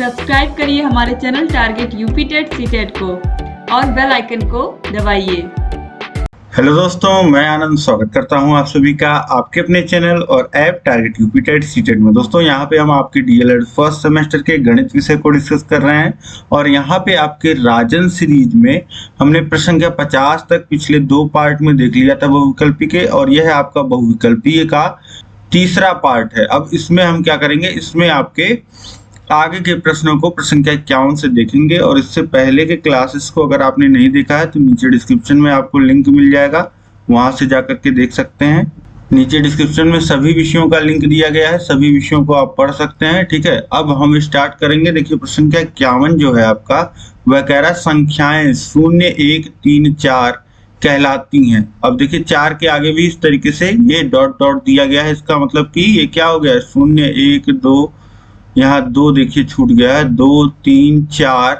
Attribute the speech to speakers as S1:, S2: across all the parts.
S1: Subscribe करिए हमारे channel target UP TET CTET को और बेल आइकन को दबाइए।
S2: हेलो दोस्तों, मैं आनंद स्वागत करता हूं आप सभी का आपके अपने चैनल और app target UP TET CTET में। दोस्तों यहां पे हम आपके डीएलएड फर्स्ट सेमेस्टर के गणित विषय को डिस्कस कर रहे हैं और यहां पे आपके राजन सीरीज में हमने प्रश्न संख्या 50 तक पिछले 2 पार्ट में देख लिया था बहुविकल्पी के, और यह आपका बहुविकल्पीय का तीसरा पार्ट है। अब इसमें हम क्या करेंगे, इसमें आपके आगे के प्रश्नों को प्रश्न संख्या 51 से देखेंगे। और इससे पहले के क्लासेस को अगर आपने नहीं देखा है तो नीचे डिस्क्रिप्शन में आपको लिंक मिल जाएगा, वहां से जाकर के देख सकते हैं। नीचे डिस्क्रिप्शन में सभी विषयों का लिंक दिया गया है, सभी विषयों को आप पढ़ सकते हैं। ठीक है, अब हम स्टार्ट करेंगे। देखिए प्रश्न संख्या 51 जो है आपका, वह कह रहा है संख्याएं 0, 1, 3, 4 कहलाती हैं। अब देखिए 4 के आगे भी इस तरीके से ये डॉट डॉट दिया गया है, इसका मतलब कि ये क्या हो गया है, 0, 1, 2, यहाँ 2 देखिए छूट गया है, 2, 3, 4,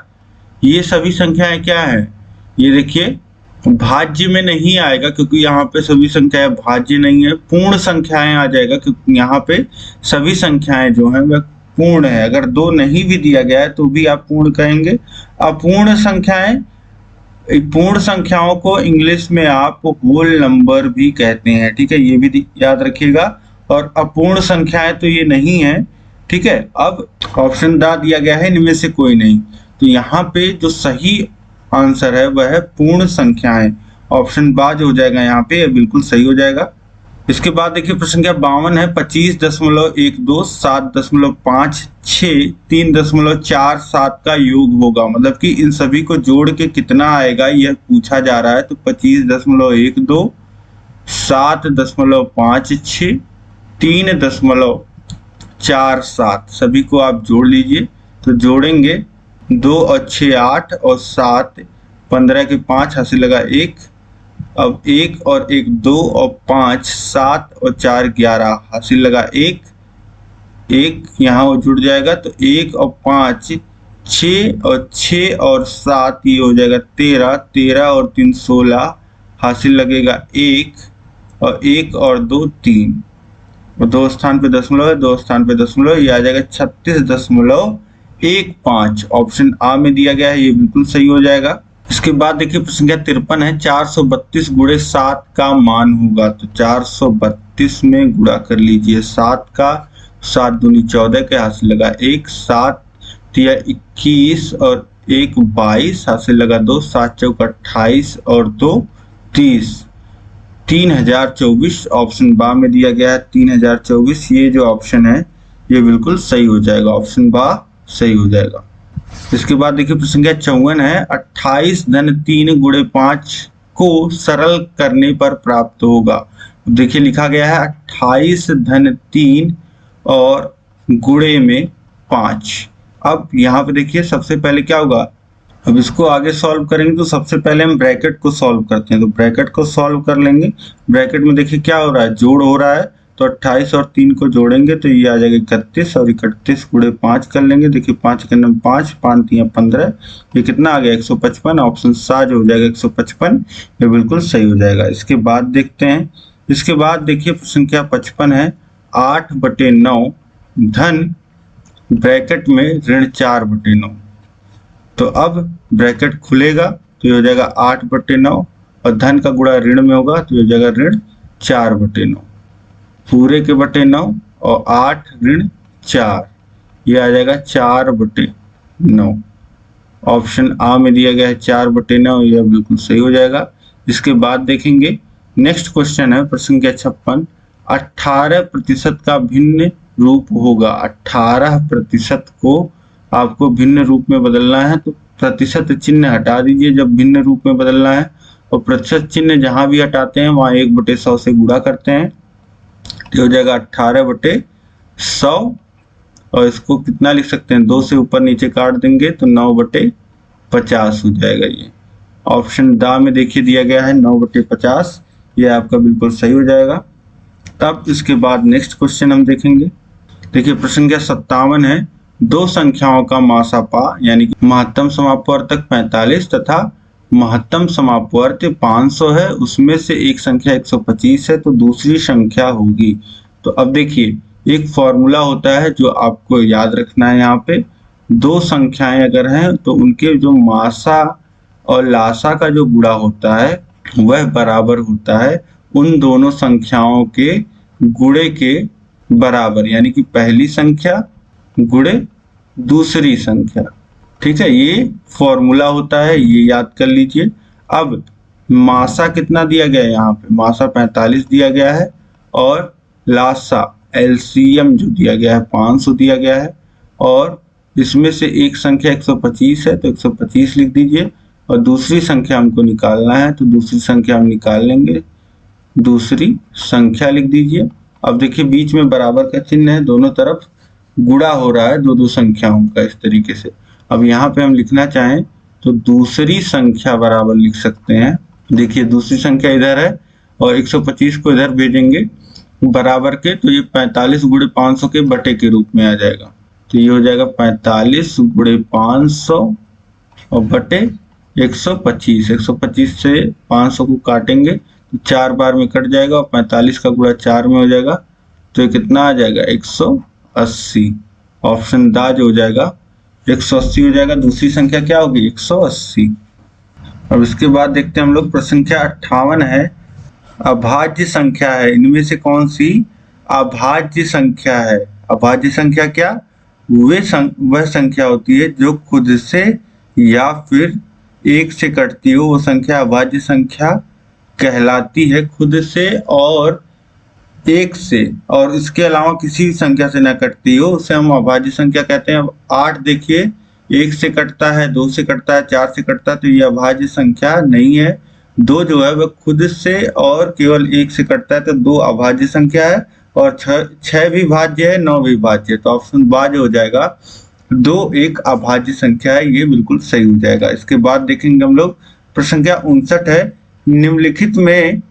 S2: ये सभी संख्याएं क्या है, ये देखिए भाज्य में नहीं आएगा क्योंकि यहाँ पे सभी संख्याएं भाज्य नहीं है, पूर्ण संख्याएं आ जाएगा क्योंकि यहाँ पे सभी संख्याएं जो है वह पूर्ण है। अगर 2 नहीं भी दिया गया है तो भी आप पूर्ण कहेंगे। अपूर्ण संख्याएं, पूर्ण संख्याओं को इंग्लिश में आप होल नंबर भी कहते हैं। ठीक है, ये भी याद रखिएगा। और अपूर्ण संख्याएं तो ये नहीं है। ठीक है, अब ऑप्शन दा दिया गया है इनमें से कोई नहीं, तो यहाँ पे जो सही आंसर है वह है पूर्ण संख्याएं। ऑप्शन बा जो हो जाएगा यहाँ पे, बिल्कुल सही हो जाएगा। इसके बाद देखिए प्रश्न संख्या 52 है 25.12, 7.56, 3.47 का योग होगा। मतलब कि इन सभी को जोड़ के कितना आएगा यह पूछा जा रहा है। तो 25.12, 7.56, 3.47 सभी को आप जोड़ लीजिए। तो जोड़ेंगे 2 और 6 8 और 7 15 के 5 हासिल लगा 1। अब 1 और 1 2 और 5 7 और 4 11 हासिल लगा 1 1 यहाँ वो जुड़ जाएगा। तो 1 और 5 6 और 6 और 7 ये हो जाएगा 13, 13 और 3 16 हासिल लगेगा 1 और 1 और 2 3 और 2 स्थान पे दशमलव है, 2 स्थान पे दशमलव, ये आ जाएगा 36.15। ऑप्शन आ में दिया गया है, ये बिल्कुल सही हो जाएगा। इसके बाद देखिए प्रश्न संख्या 53 है 432 गुणे 7 का मान होगा। तो 432 में गुणा कर लीजिए 7 का, 7 दूनी 14 के हासिल लगा 1, 7 तिया 21 और 1 22 हासिल लगा 2, 7 चौका 28 और 2 30, 3024 ऑप्शन बा में दिया गया है। 3024 ये जो ऑप्शन है ये बिल्कुल सही हो जाएगा, ऑप्शन बा सही हो जाएगा। इसके बाद देखिए प्रश्न संख्या 54 है 28 धन 3 गुणे 5 को सरल करने पर प्राप्त होगा। देखिए लिखा गया है 28 धन 3 और गुणे में 5। अब यहाँ पे देखिए सबसे पहले क्या होगा, अब इसको आगे सॉल्व करेंगे तो सबसे पहले हम ब्रैकेट को सॉल्व करते हैं। तो ब्रैकेट को सॉल्व कर लेंगे। ब्रैकेट में देखिए क्या हो रहा है, जोड़ हो रहा है। तो 28 और 3 को जोड़ेंगे तो ये आ जाएगा 31 और 31 गुणे 5 कर लेंगे। देखिए 5 के नंबर 5, 5 3 15, ये कितना आ गया 155। ऑप्शन सा जो हो जाएगा 155, ये बिल्कुल सही हो जाएगा। इसके बाद देखते हैं, इसके बाद देखिए संख्या 55 है 8/9 धन ब्रैकेट में ऋण 4/9। तो अब ब्रैकेट खुलेगा तो ये हो जाएगा 8/9 और धन का गुणा ऋण में होगा तो ये हो जाएगा ऋण 4/9, पूरे के बटे 9 और 8 ऋण 4, ये आ जाएगा 4/9। ऑप्शन आ में दिया गया है 4/9, यह बिल्कुल सही हो जाएगा। इसके बाद देखेंगे नेक्स्ट क्वेश्चन है प्रश्न संख्या 56, 18% का भिन्न रूप होगा। 18% को आपको भिन्न रूप में बदलना है तो प्रतिशत चिन्ह हटा दीजिए जब भिन्न रूप में बदलना है, और प्रतिशत चिन्ह जहां भी हटाते हैं वहां 1/100 से गुणा करते हैं, तो हो जाएगा 18/100। और इसको कितना लिख सकते हैं, 2 से ऊपर नीचे काट देंगे तो 9/50 हो जाएगा। ये ऑप्शन दा में देखिए दिया गया है 9/50, ये आपका बिल्कुल सही हो जाएगा। तब इसके बाद नेक्स्ट क्वेश्चन हम देखेंगे। देखिए प्रश्न संख्या 57 है 2 संख्याओं का मासापा यानी कि महत्तम समापवर्तक 45 तथा महत्तम समापवर्त्य 500 है, उसमें से एक संख्या 125 है तो दूसरी संख्या होगी। तो अब देखिए एक फॉर्मूला होता है जो आपको याद रखना है यहाँ पे, दो संख्याएं अगर हैं तो उनके जो मासा और लासा का जो गुणा होता है वह बराबर होता है उन दोनों संख्याओं के गुणे के बराबर, यानी कि पहली संख्या गुणे दूसरी संख्या। ठीक है, ये फॉर्मूला होता है, ये याद कर लीजिए। अब मासा कितना दिया गया है, यहाँ पे मासा 45 दिया गया है और लासा एलसीएम जो दिया गया है 500 दिया गया है, और इसमें से एक संख्या 125 है तो 125 लिख दीजिए, और दूसरी संख्या हमको निकालना है तो दूसरी संख्या हम निकाल लेंगे, दूसरी संख्या लिख दीजिए। अब देखिए बीच में बराबर का चिन्ह है, दोनों तरफ गुणा हो रहा है दो दो संख्याओं का इस तरीके से। अब यहाँ पे हम लिखना चाहें तो दूसरी संख्या बराबर लिख सकते हैं। देखिए दूसरी संख्या इधर है और 125 को इधर भेजेंगे बराबर के, तो ये 45 गुणे 500 के बटे के रूप में आ जाएगा। तो ये हो जाएगा 45 गुणे 500 और बटे 125। 125 से 500 को काटेंगे तो 4 बार में कट जाएगा और 45 का गुणा 4 में हो जाएगा, तो ये कितना आ जाएगा 180। ऑप्शन दाज हो जाएगा 180 हो जाएगा। दूसरी संख्या क्या होगी 180। अब इसके बाद देखते हैं हम लोग, प्रश्न संख्या 58 है, अभाज्य संख्या है, इनमें से कौन सी अभाज्य संख्या है। अभाज्य संख्या क्या, वह संख्या होती है जो खुद से या फिर एक से कटती हो, वो संख्या अभाज्य संख्या कहलाती है। खुद से और एक से और इसके अलावा किसी भी संख्या से ना कटती हो उसे हम अभाज्य संख्या कहते हैं। अब 8 देखिए, 1 से कटता है, 2 से कटता है, 4 से कटता है, तो ये अभाज्य संख्या नहीं है। 2 जो है वह खुद से और केवल 1 से कटता है, तो 2 अभाज्य संख्या है, और 6 भी भाज्य है, 9 भी भाज्य है, तो ऑप्शन बाज हो जाएगा। 2 एक अभाज्य संख्या है, ये बिल्कुल सही हो जाएगा। इसके बाद देखेंगे हम लोग, प्रश्न संख्या 59 है, निम्नलिखित में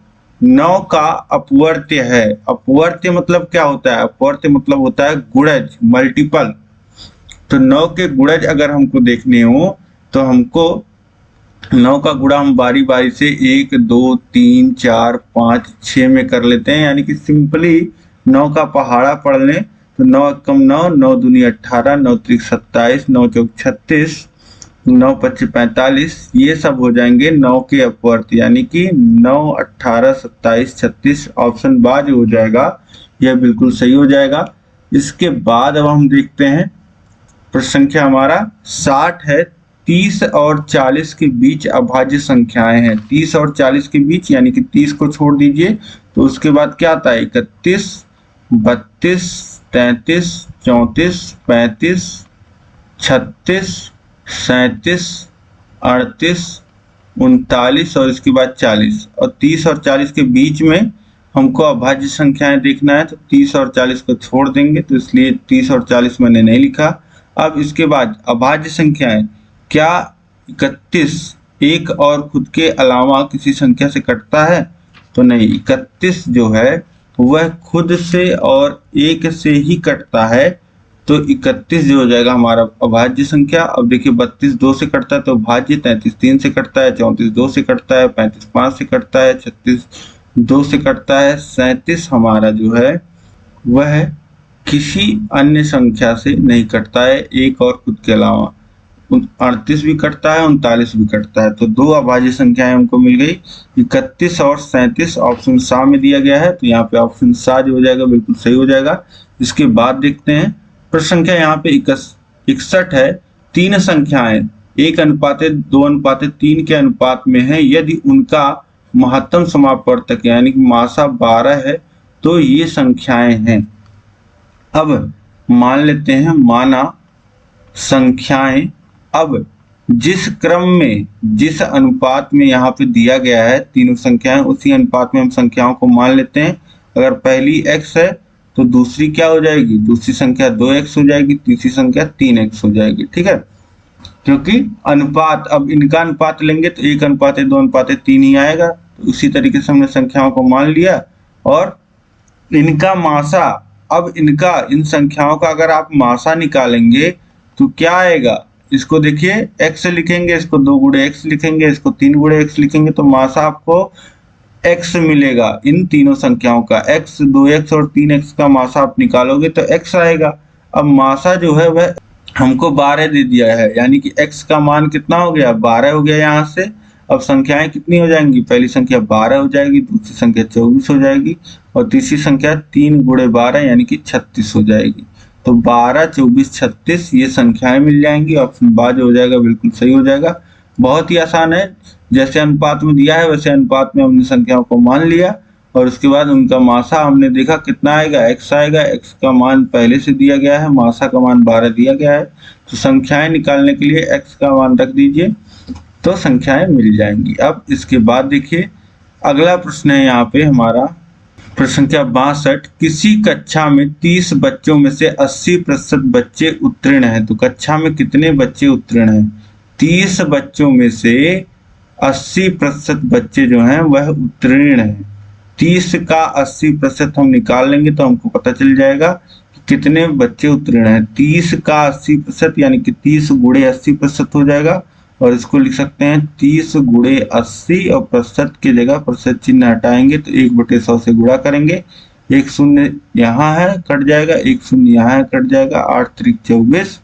S2: 9 का अपवर्त्य है। अपवर्त्य मतलब क्या होता है, अपवर्त्य मतलब होता है गुणज, मल्टीपल। तो 9 के गुणज अगर हमको देखने हो तो हमको 9 का गुणा हम बारी बारी से 1 2 3 4 5 6 में कर लेते हैं, यानी कि सिंपली 9 का पहाड़ा पढ़ लें तो 9 कम 9, 9 दूनी 18, 9 त्रिक 27, 9 चौक 36, 9 पच्चीस 45, ये सब हो जाएंगे 9 के अपवर्त, यानी कि 9 18 27 36। ऑप्शन बाज हो जाएगा, यह बिल्कुल सही हो जाएगा। इसके बाद अब हम देखते हैं प्रश्न संख्या हमारा 60 है, 30 और 40 के बीच अभाज्य संख्याएं हैं। 30 और 40 के बीच, यानी कि 30 को छोड़ दीजिए तो उसके बाद क्या आता है 31, 32, 33, 34, 35, 36, 37, 38, 39 और इसके बाद 40। और 30 और 40 के बीच में हमको अभाज्य संख्याएं देखना है, तो 30 और 40 को छोड़ देंगे, तो इसलिए 30 और 40 मैंने नहीं लिखा। अब इसके बाद अभाज्य संख्याएं, क्या 31 एक और खुद के अलावा किसी संख्या से कटता है, तो नहीं, 31 जो है वह खुद से और एक से ही कटता है, तो 31 जो हो जाएगा हमारा अभाज्य संख्या। अब देखिए 32 2 से कटता है तो भाज्य, 33 3 से कटता है, 34 2 से कटता है, 35 5 से कटता है, 36 2 से कटता है, 37 हमारा जो है वह किसी अन्य संख्या से नहीं कटता है एक और खुद के अलावा। 38 भी कटता है, 39 भी कटता है, तो 2 अभाज्य संख्याएं हमको मिल गई, 31 और 37। ऑप्शन सा में दिया गया है, तो यहाँ पे ऑप्शन सा जो हो जाएगा बिल्कुल सही हो जाएगा। इसके बाद देखते हैं प्रश्न संख्या यहाँ पे 61 है, 3 संख्याएं 1:2:3 के अनुपात में है, यदि उनका महत्तम समापवर्तक यानी कि मासा 12 है तो ये संख्याएं हैं। अब मान लेते हैं, माना संख्याएं, अब जिस क्रम में जिस अनुपात में यहाँ पे दिया गया है तीनों संख्याएं, उसी अनुपात में हम संख्याओं को मान लेते हैं। अगर पहली x है तो दूसरी क्या हो जाएगी, दूसरी संख्या 2x हो जाएगी, तीसरी संख्या 3x हो जाएगी। ठीक है, क्योंकि अनुपात, अब इनका अनुपात लेंगे तो 1:2:3 ही आएगा। तो उसी तरीके से हमने संख्याओं को मान लिया और इनका मासा, अब इन संख्याओं का अगर आप मासा निकालेंगे तो क्या आएगा, इसको देखिए x लिखेंगे, इसको 2 गुणे x लिखेंगे, इसको 3 गुणे x लिखेंगे, तो मासा आपको x मिलेगा इन तीनों संख्याओं का। x 2x और 3x का मासा आप निकालोगे तो x आएगा। अब मासा जो है वह हमको 12 दे दिया है, यानी कि x का मान कितना हो गया, 12 हो गया यहाँ से। अब संख्याएं कितनी हो जाएंगी, पहली संख्या 12 हो जाएगी, दूसरी संख्या 24 हो जाएगी और तीसरी संख्या 3 गुणे 12 यानी कि 36 हो जाएगी। तो 12, 24, 36 ये संख्याएं मिल जाएंगी। ऑप्शन बा जो हो जाएगा बिल्कुल सही हो जाएगा। बहुत ही आसान है, जैसे अनुपात में दिया है वैसे अनुपात में हमने संख्याओं को मान लिया और उसके बाद उनका मासा हमने देखा कितना आएगा, x आएगा। x का मान पहले से दिया गया है, मासा का मान 12 दिया गया है। तो संख्याएं निकालने के लिए x का मान रख दीजिए तो संख्याएं मिल जाएंगी। अब इसके बाद देखिए अगला प्रश्न है यहाँ पे हमारा प्रश्न संख्या 62। किसी कक्षा में 30 बच्चों में से 80% बच्चे उत्तीर्ण हैं। तो कक्षा में कितने बच्चे उत्तीर्ण हैं, 30 बच्चों में से 80% बच्चे जो हैं वह उत्तीर्ण हैं। 30 का 80% हम निकाल लेंगे तो हमको पता चल जाएगा कि कितने बच्चे उत्तीर्ण हैं। 30 का 80% यानी कि 30 गुणे 80% हो जाएगा और इसको लिख सकते हैं 30 गुणे 80 और प्रतिशत की जगह प्रतिशत चिन्ह हटाएंगे तो 1/100 से गुणा करेंगे। एक शून्य यहाँ है कट जाएगा, एक शून्य यहाँ है कट जाएगा, 8 त्रिक 24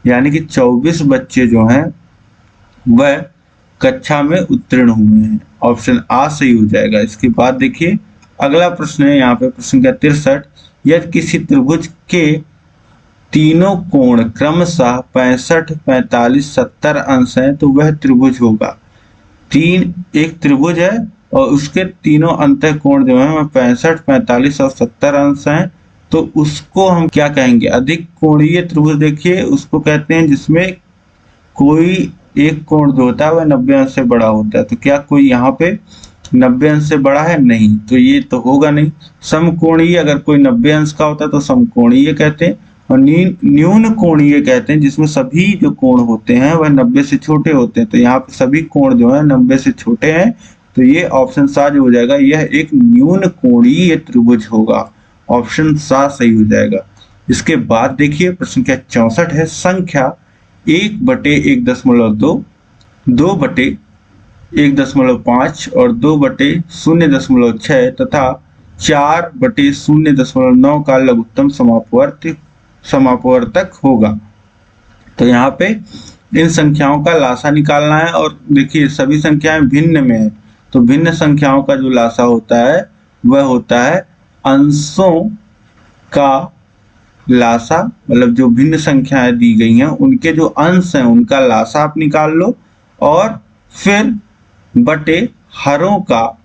S2: यानी कि 24 बच्चे जो हैं वह कक्षा में उत्तीर्ण हुए हैं। ऑप्शन आ सही हो जाएगा। इसके बाद देखिए अगला प्रश्न है यहाँ पे प्रश्न संख्या 63। यदि किसी त्रिभुज के तीनों कोण क्रमशः 65, 45, 70 अंश हैं तो वह त्रिभुज होगा। एक त्रिभुज है और उसके तीनों अंतःकोण जो है वह 65, 45 और 70 अंश हैं तो उसको हम क्या कहेंगे, अधिक कोणीय त्रिभुज। देखिए उसको कहते हैं जिसमें कोई एक कोण जो होता है वह 90 अंश से बड़ा होता है। तो क्या कोई यहाँ पे 90 अंश से बड़ा है, नहीं, तो ये तो होगा नहीं। समकोणीय, अगर कोई 90 अंश का होता है तो समकोणीय कहते हैं और न्यून कोणीय कहते हैं जिसमें सभी जो कोण होते हैं वह 90 से छोटे होते हैं। तो यहाँ पे सभी कोण जो है 90 से छोटे हैं तो ये ऑप्शन सा जो हो जाएगा यह एक न्यून कोणीय त्रिभुज होगा। ऑप्शन सा सही हो जाएगा। इसके बाद देखिए प्रश्न संख्या 64 है। संख्या 1/1.2, 2/1.5 और 2/0.6 तथा 4/0.9 का लघुत्तम समापवर्तक होगा। तो यहाँ पे इन संख्याओं का लासा निकालना है और देखिए सभी संख्याएं भिन्न में है तो भिन्न संख्याओं का जो लासा होता है वह होता है अंशों का लासा, मतलब जो भिन्न संख्याएं दी गई हैं उनके जो अंश हैं उनका लासा आप निकाल लो और फिर बटे हरों का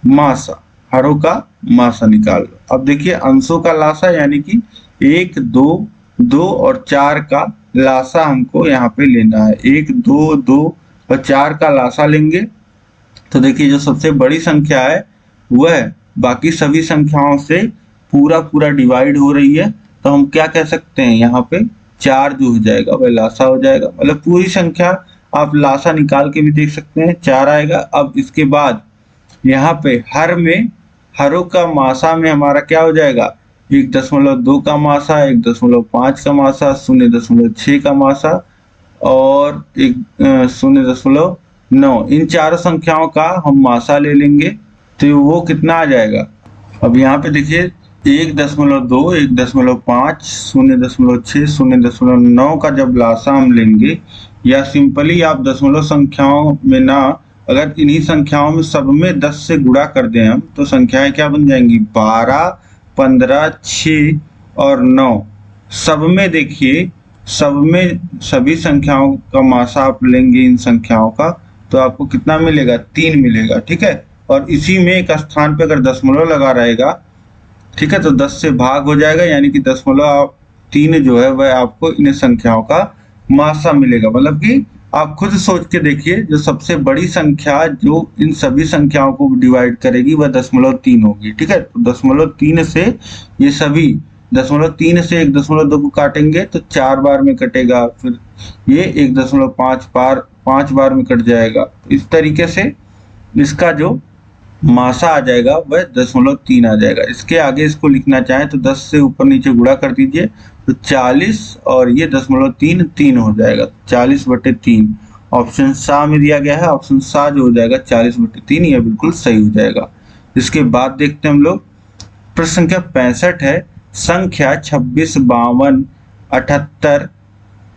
S2: मासा निकाल लो। अब देखिए अंशों का लासा यानी कि 1, 2 और 4 का लासा हमको यहाँ पे लेना है। 1, 2 और 4 का लासा लेंगे तो देखिए जो सबसे बड़ी संख्या है वह बाकी सभी संख्याओं से पूरा डिवाइड हो रही है तो हम क्या कह सकते हैं, यहाँ पे 4 जो हो जाएगा वह लासा हो जाएगा। मतलब पूरी संख्या आप लासा निकाल के भी देख सकते हैं 4 आएगा। अब इसके बाद यहाँ पे हरों का मासा में हमारा क्या हो जाएगा, 1.2 का मासा, 1.5 का मासा, 0.6 का मासा और 0.9। इन चारों संख्याओं का हम मासा ले लेंगे तो वो कितना आ जाएगा। अब यहाँ पे देखिए 1.2, 1.5, 0.6, 0.9 का जब लासा हम लेंगे या सिंपली आप दशमलव संख्याओं में ना, अगर इन्हीं संख्याओं में सब में 10 से गुणा कर दें हम तो संख्याएं क्या बन जाएंगी, 12, 15, 6 और 9। सब में देखिए सब में सभी संख्याओं का मासा आप लेंगे इन संख्याओं का तो आपको कितना मिलेगा, 3 मिलेगा। ठीक है, और इसी में एक स्थान पे अगर दशमलव लगा रहेगा, ठीक है, तो 10 से भाग हो जाएगा यानी कि 0.3 जो है वह आपको इन संख्याओं का मासा मिलेगा। मतलब कि आप खुद सोच के देखिए जो सबसे बड़ी संख्या जो इन सभी संख्याओं को डिवाइड करेगी वह 0.3 होगी। ठीक है, तो 0.3 से ये सभी 0.3 से 1.2 को काटेंगे तो 4 बार में कटेगा, फिर ये 1.5 बार में कट जाएगा। इस तरीके से इसका जो मासा आ जाएगा वह 0.3 आ जाएगा। इसके आगे इसको लिखना चाहें तो 10 से ऊपर नीचे गुणा कर दीजिए तो 40 और ये 0.3 3 हो जाएगा, 40/3। ऑप्शन सा में दिया गया है, ऑप्शन सा जो हो जाएगा 40/3, यह बिल्कुल सही हो जाएगा। इसके बाद देखते हैं हम लोग प्रश्न संख्या 65 है। संख्या 26, 52, 78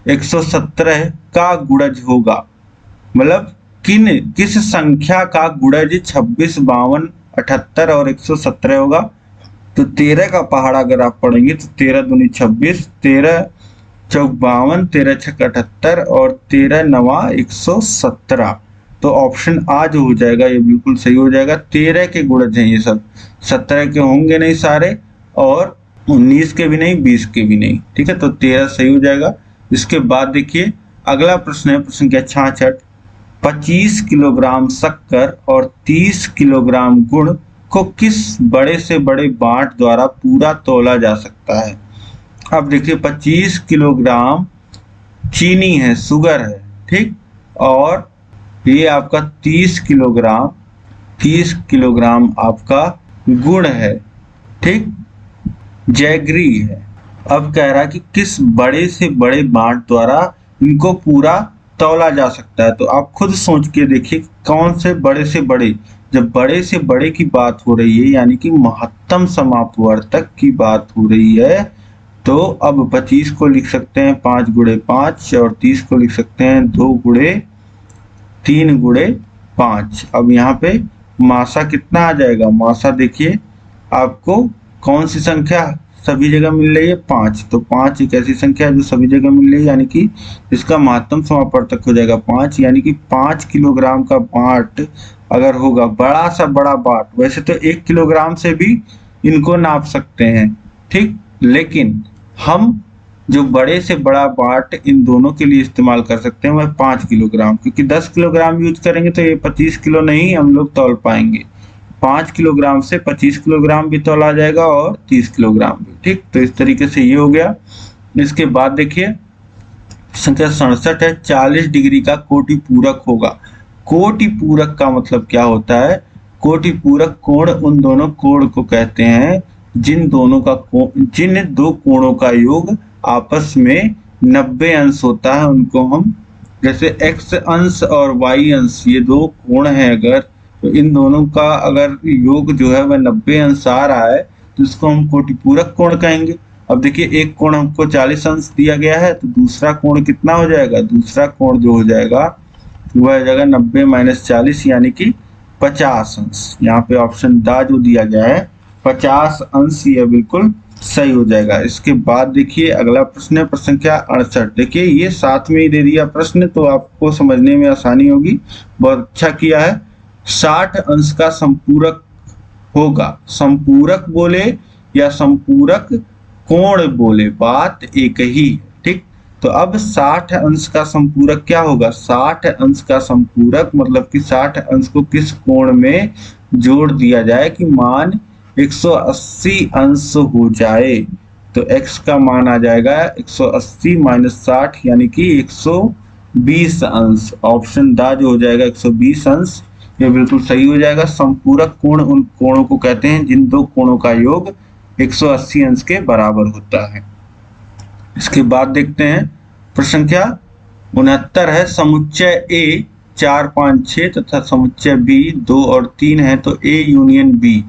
S2: 117 का गुणज होगा। मतलब किस संख्या का गुणज 26, 52, 78 और 117 होगा। तो 13 का पहाड़ा अगर आप पढ़ेंगे तो 13 दूनी 26, 13 चौक 52, 13 छक 78 और 13 नवा 117। तो ऑप्शन आ जो हो जाएगा ये बिल्कुल सही हो जाएगा। 13 के गुणज हैं ये सब, 17 के होंगे नहीं सारे और 19 के भी नहीं, 20 के भी नहीं। ठीक है, तो 13 सही हो जाएगा। इसके बाद देखिए अगला प्रश्न है, प्रश्न संख्या 66। 25 किलोग्राम शक्कर और 30 किलोग्राम गुड़ को किस बड़े से बड़े बाट द्वारा पूरा तौला जा सकता है। अब देखिए 25 किलोग्राम चीनी है, शुगर है, ठीक, और ये आपका 30 किलोग्राम आपका गुड़ है, ठीक, जैगरी है। अब कह रहा है कि किस बड़े से बड़े बाट द्वारा इनको पूरा तौला जा सकता है। तो आप खुद सोच के देखिए कौन से बड़े से बड़े। जब बड़े से बड़े की बात हो रही है यानी कि महत्तम समापवर्तक की बात हो रही है, तो अब 25 को लिख सकते हैं 5 गुणे 5 और 30 को लिख सकते हैं 2 गुणे 3 गुणे 5। अब यहाँ पे मासा कितना आ जाएगा। मासा देखिए आपको कौन सी संख्या सभी जगह मिल रही है, 5। तो 5 एक ऐसी संख्या है जो सभी जगह मिल रही है, यानी कि इसका महत्तम समापवर्तक हो जाएगा 5। यानी कि 5 किलोग्राम का बाट अगर होगा, बड़ा सा बड़ा बाट, वैसे तो 1 किलोग्राम से भी इनको नाप सकते हैं, ठीक, लेकिन हम जो बड़े से बड़ा बाट इन दोनों के लिए इस्तेमाल कर सकते हैं वह 5 किलोग्राम, क्योंकि 10 किलोग्राम यूज करेंगे तो ये 25 किलो नहीं हम लोग तौल पाएंगे। 5 किलोग्राम से 25 किलोग्राम भी तौला जाएगा और 30 किलोग्राम भी, ठीक। तो इस तरीके से ये हो गया। इसके बाद देखिए संख्या 67 है। 40 डिग्री का कोटि पूरक होगा। कोटि पूरक का मतलब क्या होता है। कोटि पूरक कोण उन दोनों कोण को कहते हैं जिन दो कोणों का योग आपस में 90 अंश होता है। उनको हम, जैसे x अंश और y अंश, ये दो कोण हैं अगर, तो इन दोनों का अगर योग जो है वह 90 अंश आ रहा है तो इसको हम कोटि पूरक कोण कहेंगे। अब देखिए एक कोण हमको 40 अंश दिया गया है, तो दूसरा कोण कितना हो जाएगा। दूसरा कोण जो हो जाएगा वह हो जाएगा 90 - 40 यानी कि 50 अंश। यहाँ पे ऑप्शन दा जो दिया गया है 50 अंश, ये बिल्कुल सही हो जाएगा। इसके बाद देखिए अगला प्रश्न है, प्रश्न संख्या 68। देखिए ये साथ में ही दे दिया प्रश्न, तो आपको समझने में आसानी होगी। बहुत अच्छा किया है। 60 अंश का संपूरक होगा। संपूरक बोले या संपूरक कोण बोले, बात एक ही, ठीक। तो अब 60 अंश का संपूरक क्या होगा। 60 अंश का संपूरक मतलब कि 60 अंश को किस कोण में जोड़ दिया जाए कि मान 180 अंश हो जाए। तो x का मान आ जाएगा 180 - 60 यानी कि 120 अंश। ऑप्शन दा जो हो जाएगा 120 अंश, ये बिल्कुल सही हो जाएगा। संपूरक कोण उन कोणों को कहते हैं जिन दो कोणों का योग 180 अंश के बराबर होता है। इसके बाद देखते हैं प्रश्न संख्या 69 है। समुच्चय A 4, 5, 6 तथा समुच्चय B 2 और 3 है, तो A union B।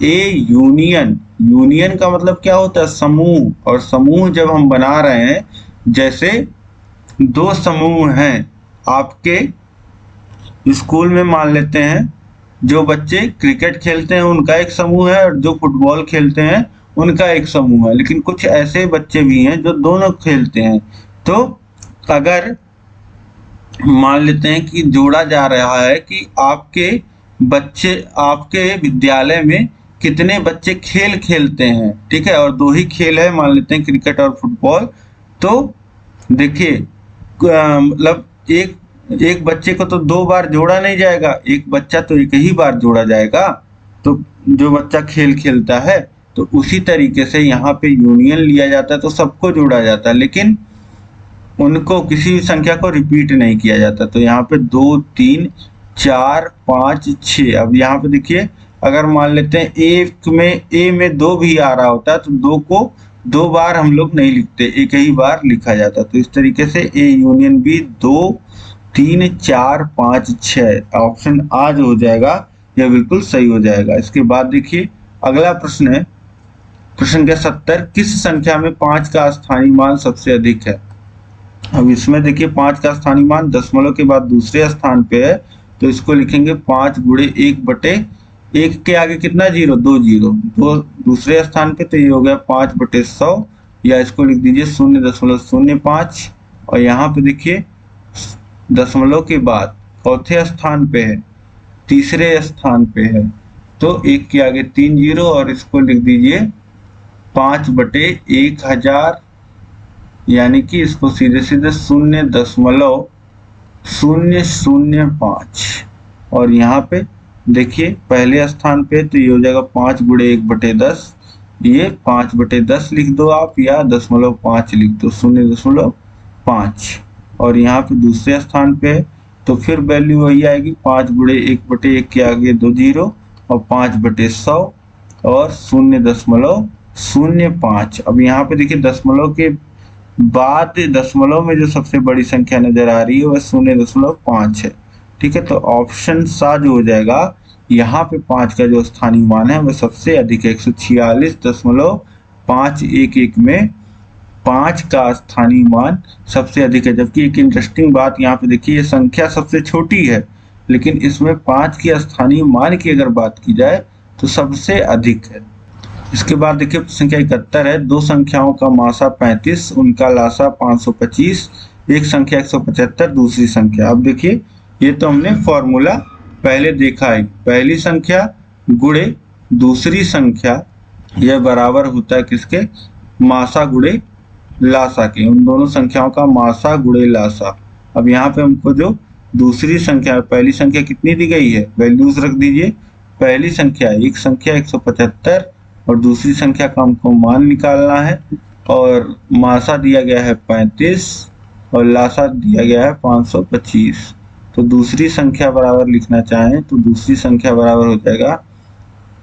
S2: A union का मतलब क्या होता है, समूह। और समूह जब हम बना रहे हैं, जैसे दो समूह हैं आपके स्कूल में, मान लेते हैं जो बच्चे क्रिकेट खेलते हैं उनका एक समूह है और जो फुटबॉल खेलते हैं उनका एक समूह है। लेकिन कुछ ऐसे बच्चे भी हैं जो दोनों खेलते हैं। तो अगर मान लेते हैं कि जोड़ा जा रहा है कि आपके विद्यालय में कितने बच्चे खेल खेलते हैं, ठीक है, और दो ही खेल है, मान लेते हैं क्रिकेट और फुटबॉल। तो देखिए मतलब एक बच्चे को तो 2 बार जोड़ा नहीं जाएगा, एक बच्चा तो एक ही बार जोड़ा जाएगा। तो जो बच्चा खेल खेलता है, तो उसी तरीके से यहाँ पे यूनियन लिया जाता है, तो सबको जोड़ा जाता है, लेकिन उनको किसी भी संख्या को रिपीट नहीं किया जाता। तो यहाँ पे 2, 3, 4, 5, 6। अब यहाँ पे देखिए अगर मान लेते हैं ए में 2 भी आ रहा होता है, तो 2 को 2 बार हम लोग नहीं लिखते, एक ही बार लिखा जाता। तो इस तरीके से ए यूनियन बी 2, 3, 4, 5, 6 ऑप्शन आ जो हो जाएगा, यह बिल्कुल सही हो जाएगा। इसके बाद देखिए अगला प्रश्न है, प्रश्न संख्या 70। किस संख्या में 5 का स्थानीय मान सबसे अधिक है। अब इसमें देखिए 5 का स्थानीय मान दशमलव के बाद दूसरे स्थान पे है, तो इसको लिखेंगे 5 गुणे 1/1 के आगे कितना जीरो, 2 जीरो, दो दूसरे स्थान पे, तो ये हो गया 5/100, या इसको लिख दीजिए 0.05। और यहाँ पे देखिए दशमलव के बाद चौथे स्थान पे है, तीसरे स्थान पे है, तो 1 के आगे 3 जीरो, और इसको लिख दीजिए 5/1000, यानी कि इसको सीधे सीधे 0.005। और यहाँ पे देखिए पहले स्थान पे तो ये हो जाएगा 5 गुणे 1/10, ये 5/10 लिख दो आप, या 0.5 लिख दो, 0.5। और यहाँ पे दूसरे स्थान पे है, तो फिर वैल्यू वही आएगी, 5 गुणे 1/1 के आगे 2 जीरो, और 5/100, और 0.05। अब यहाँ पे देखिए दशमलव के बाद दशमलव में जो सबसे बड़ी संख्या नजर आ रही है वह 0.5 है। ठीक है, तो ऑप्शन सा जो हो जाएगा, यहाँ पे 5 का जो स्थानीय मान है वह सबसे अधिक है, 146.511 में 5 का स्थानीय मान सबसे अधिक है। जबकि एक इंटरेस्टिंग बात यहाँ पे देखिए, ये संख्या सबसे छोटी है, लेकिन इसमें 5 के स्थानीय मान की अगर बात की जाए तो सबसे अधिक है। इसके बाद देखिए संख्या 71 है, दो संख्याओं का मासा 35, उनका लासा 525, एक संख्या 175, दूसरी संख्या। अब देखिए ये तो हमने फॉर्मूला पहले देखा है, पहली संख्या गुणे दूसरी संख्या, यह बराबर होता है किसके, मासा गुणे लासा के, उन दोनों संख्याओं का मासा गुणे लासा। अब यहाँ पे हमको जो दूसरी संख्या, पहली संख्या कितनी दी गई है, वैल्यूज रख दीजिए। पहली संख्या एक संख्या 175 और दूसरी संख्या का हमको मान निकालना है, और मासा दिया गया है 35 और लासा दिया गया है 525। तो दूसरी संख्या बराबर लिखना चाहें तो दूसरी संख्या बराबर हो जाएगा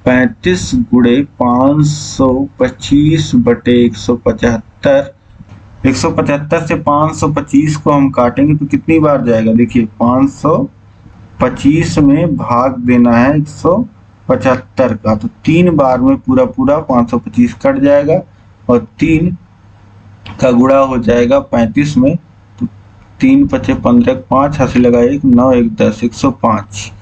S2: 35 गुणे 525/175। 175 से 525 को हम काटेंगे तो कितनी बार जाएगा, देखिए 525 में भाग देना है 175 का, तो 3 बार में पूरा 525 कट जाएगा, और 3 का गुणा हो जाएगा 35 में, तो 3 5 15 5 हासिल लगा 1 9 1 10 105।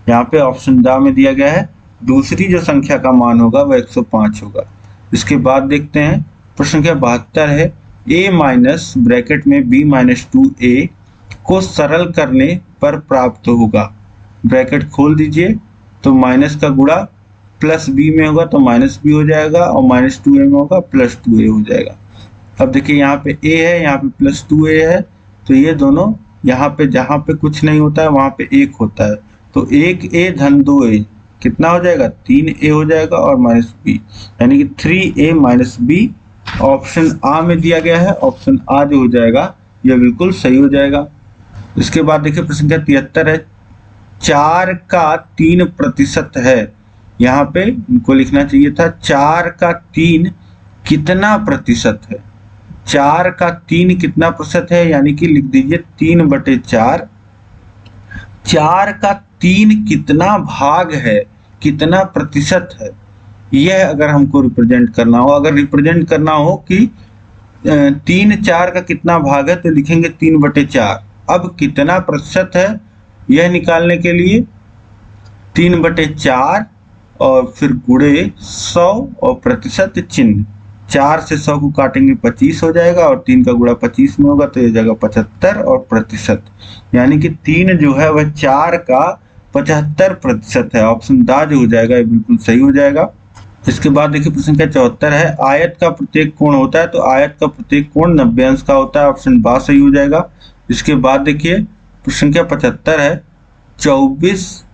S2: यहाँ पे ऑप्शन दा में दिया गया है, दूसरी जो संख्या का मान होगा वह 105 होगा। इसके बाद देखते हैं प्रश्न संख्या 72 है, a माइनस ब्रैकेट में b-2a को सरल करने पर प्राप्त होगा। ब्रैकेट खोल दीजिए, तो माइनस का गुणा प्लस b में होगा तो माइनस b हो जाएगा, और -2a में होगा +2a हो जाएगा। अब देखिए यहाँ पे a है, यहाँ पे +2a है, तो ये दोनों यहाँ पे जहाँ पे कुछ नहीं होता है वहां पे 1 होता है, तो 1a धन 2a कितना हो जाएगा, 3a हो जाएगा, और -b, यानी कि 3a - b ऑप्शन आ में दिया गया है। ऑप्शन आ जो हो जाएगा यह बिल्कुल सही हो जाएगा। इसके बाद देखिए प्रश्न संख्या 73 है, 4 का 3% है। यहाँ पे इनको लिखना चाहिए था 4 का 3 कितना प्रतिशत है, 4 का 3 कितना प्रतिशत है, यानी कि लिख दीजिए 3/4। 4 का 3 कितना भाग है, कितना प्रतिशत है, यह अगर हमको रिप्रेजेंट करना हो, अगर रिप्रेजेंट करना हो कि 3 4 का कितना भाग है, तो लिखेंगे 3/4। अब कितना प्रतिशत है यह निकालने के लिए 3/4 और फिर गुणे 100 और प्रतिशत चिन्ह, 4 से 100 को काटेंगे 25 हो जाएगा, और 3 का गुणा 25 में होगा तो ये जाएगा 75, और प्रतिशत यानी कि 3 जो है वह 4 का 75% है। ऑप्शन दा जो हो जाएगा ये बिल्कुल सही हो जाएगा। इसके बाद देखिए प्रश्न संख्या 74 है, आयत का प्रत्येक कोण होता है, तो आयत का प्रत्येक कोण 90 अंश का होता है। ऑप्शन बा सही हो जाएगा। इसके बाद देखिए प्रश्न संख्या 75 है, 24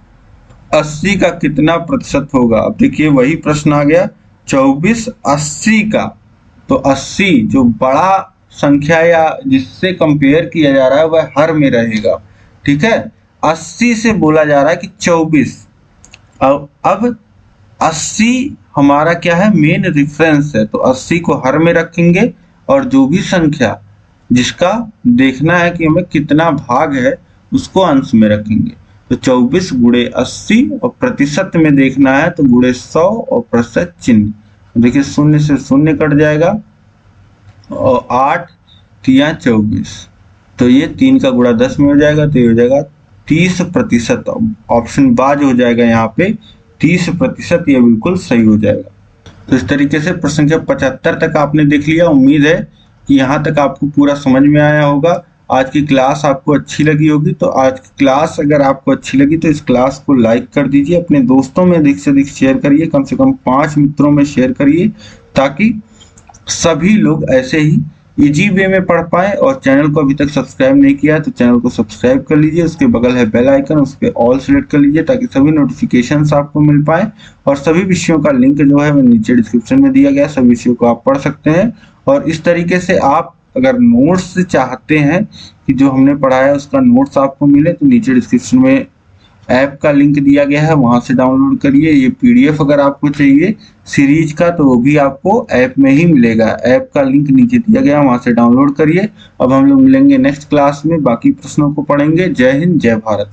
S2: 80 का कितना प्रतिशत होगा। अब देखिए वही प्रश्न आ गया, 24 80 का, तो 80 जो बड़ा संख्या या जिससे कंपेयर किया जा रहा है वह हर में रहेगा। ठीक है, 80 से बोला जा रहा है कि 24, अब 80 हमारा क्या है, मेन रेफरेंस है, तो 80 को हर में रखेंगे, और जो भी संख्या जिसका देखना है कि हमें कितना भाग है उसको अंश में रखेंगे। तो 24 गुणे 80, और प्रतिशत में देखना है तो गुणे 100 और प्रतिशत चिन्ह। देखिए 0 से 0 कट जाएगा, और 8 × 24, तो ये 3 का गुणा 10 में हो जाएगा, तो ये हो जाएगा 30%। ऑप्शन बा जो हो जाएगा यहाँ पे 30%, ये बिल्कुल सही हो जाएगा। तो इस तरीके से प्रश्न संख्या 75 तक आपने देख लिया। उम्मीद है कि यहाँ तक आपको पूरा समझ में आया होगा। आज की क्लास आपको अच्छी लगी होगी। तो आज की क्लास अगर आपको अच्छी लगी तो इस क्लास को लाइक कर दीजिए, अपने दोस्तों में अधिक से अधिक शेयर करिए, कम से कम 5 मित्रों में शेयर करिए, ताकि सभी लोग ऐसे ही इजी वे में पढ़ पाए। और चैनल को अभी तक सब्सक्राइब नहीं किया है तो चैनल को सब्सक्राइब कर लीजिए, उसके बगल है बेल आइकन, उस पर ऑल सेलेक्ट कर लीजिए ताकि सभी नोटिफिकेशंस आपको मिल पाए। और सभी विषयों का लिंक जो है वो नीचे डिस्क्रिप्शन में दिया गया है, सभी विषयों को आप पढ़ सकते हैं। और इस तरीके से आप अगर नोट्स चाहते हैं कि जो हमने पढ़ा है उसका नोट्स आपको मिले, तो नीचे डिस्क्रिप्शन में ऐप का लिंक दिया गया है, वहां से डाउनलोड करिए। ये पीडीएफ अगर आपको चाहिए सीरीज का तो वो भी आपको ऐप में ही मिलेगा। ऐप का लिंक नीचे दिया गया है, वहां से डाउनलोड करिए। अब हम लोग मिलेंगे नेक्स्ट क्लास में, बाकी प्रश्नों को पढ़ेंगे। जय हिंद, जय भारत।